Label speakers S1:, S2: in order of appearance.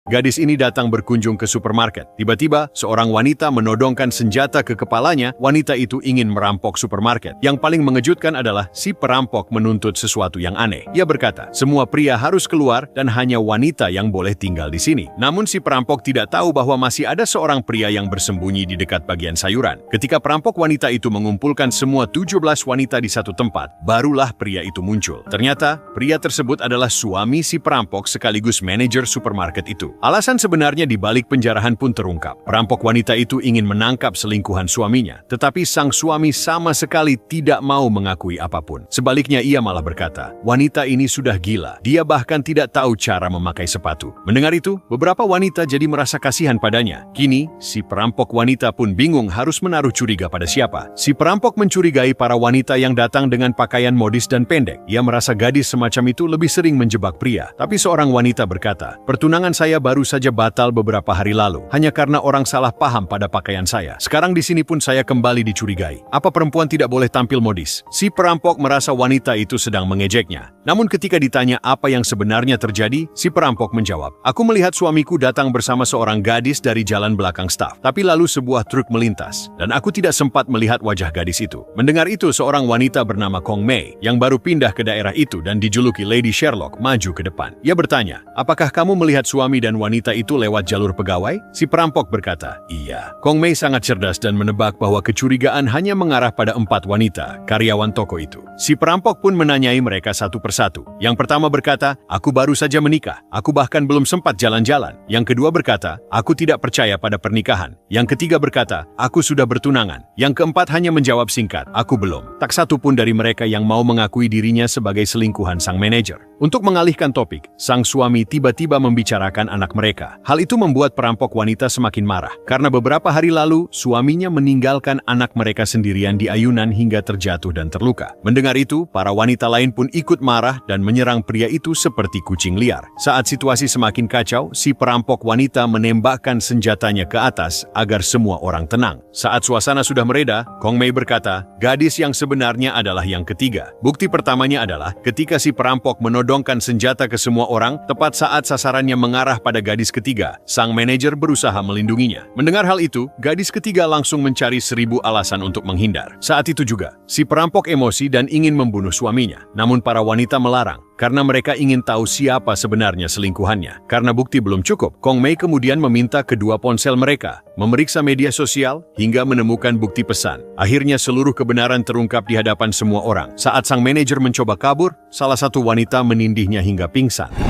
S1: Gadis ini datang berkunjung ke supermarket. Tiba-tiba, seorang wanita menodongkan senjata ke kepalanya. Wanita itu ingin merampok supermarket. Yang paling mengejutkan adalah si perampok menuntut sesuatu yang aneh. Ia berkata, semua pria harus keluar dan hanya wanita yang boleh tinggal di sini. Namun si perampok tidak tahu bahwa masih ada seorang pria yang bersembunyi di dekat bagian sayuran. Ketika perampok wanita itu mengumpulkan semua 17 wanita di satu tempat, barulah pria itu muncul. Ternyata, pria tersebut adalah suami si perampok sekaligus manajer supermarket itu. Alasan sebenarnya di balik penjarahan pun terungkap. Perampok wanita itu ingin menangkap selingkuhan suaminya, tetapi sang suami sama sekali tidak mau mengakui apapun. Sebaliknya ia malah berkata, wanita ini sudah gila. Dia bahkan tidak tahu cara memakai sepatu. Mendengar itu, beberapa wanita jadi merasa kasihan padanya. Kini, si perampok wanita pun bingung harus menaruh curiga pada siapa. Si perampok mencurigai para wanita yang datang dengan pakaian modis dan pendek. Ia merasa gadis semacam itu lebih sering menjebak pria. Tapi seorang wanita berkata, pertunangan saya baru saja batal beberapa hari lalu, hanya karena orang salah paham pada pakaian saya. Sekarang di sini pun saya kembali dicurigai. Apa perempuan tidak boleh tampil modis? Si perampok merasa wanita itu sedang mengejeknya. Namun ketika ditanya apa yang sebenarnya terjadi, si perampok menjawab, aku melihat suamiku datang bersama seorang gadis dari jalan belakang staf. Tapi lalu sebuah truk melintas, dan aku tidak sempat melihat wajah gadis itu. Mendengar itu, seorang wanita bernama Kong Mei, yang baru pindah ke daerah itu dan dijuluki Lady Sherlock, maju ke depan. Ia bertanya, apakah kamu melihat suami dan wanita itu lewat jalur pegawai? Si perampok berkata, iya. Kong Mei sangat cerdas dan menebak bahwa kecurigaan hanya mengarah pada 4 wanita, karyawan toko itu. Si perampok pun menanyai mereka satu persatu. Yang pertama berkata, aku baru saja menikah. Aku bahkan belum sempat jalan-jalan. Yang kedua berkata, aku tidak percaya pada pernikahan. Yang ketiga berkata, aku sudah bertunangan. Yang keempat hanya menjawab singkat, aku belum. Tak satu pun dari mereka yang mau mengakui dirinya sebagai selingkuhan sang manajer. Untuk mengalihkan topik, sang suami tiba-tiba membicarakan anak mereka. Hal itu membuat perampok wanita semakin marah, karena beberapa hari lalu suaminya meninggalkan anak mereka sendirian di ayunan hingga terjatuh dan terluka. Mendengar itu, para wanita lain pun ikut marah dan menyerang pria itu seperti kucing liar. Saat situasi semakin kacau, si perampok wanita menembakkan senjatanya ke atas agar semua orang tenang. Saat suasana sudah mereda, Kong Mei berkata, gadis yang sebenarnya adalah yang ketiga. Bukti pertamanya adalah ketika si perampok menodongkan senjata ke semua orang, tepat saat sasarannya mengarah pada gadis ketiga, sang manajer berusaha melindunginya. Mendengar hal itu, gadis ketiga langsung mencari 1000 alasan untuk menghindar. Saat itu juga, si perampok emosi dan ingin membunuh suaminya. Namun para wanita melarang, karena mereka ingin tahu siapa sebenarnya selingkuhannya. Karena bukti belum cukup, Kong Mei kemudian meminta kedua ponsel mereka, memeriksa media sosial, hingga menemukan bukti pesan. Akhirnya seluruh kebenaran terungkap di hadapan semua orang. Saat sang manajer mencoba kabur, salah satu wanita menindihnya hingga pingsan.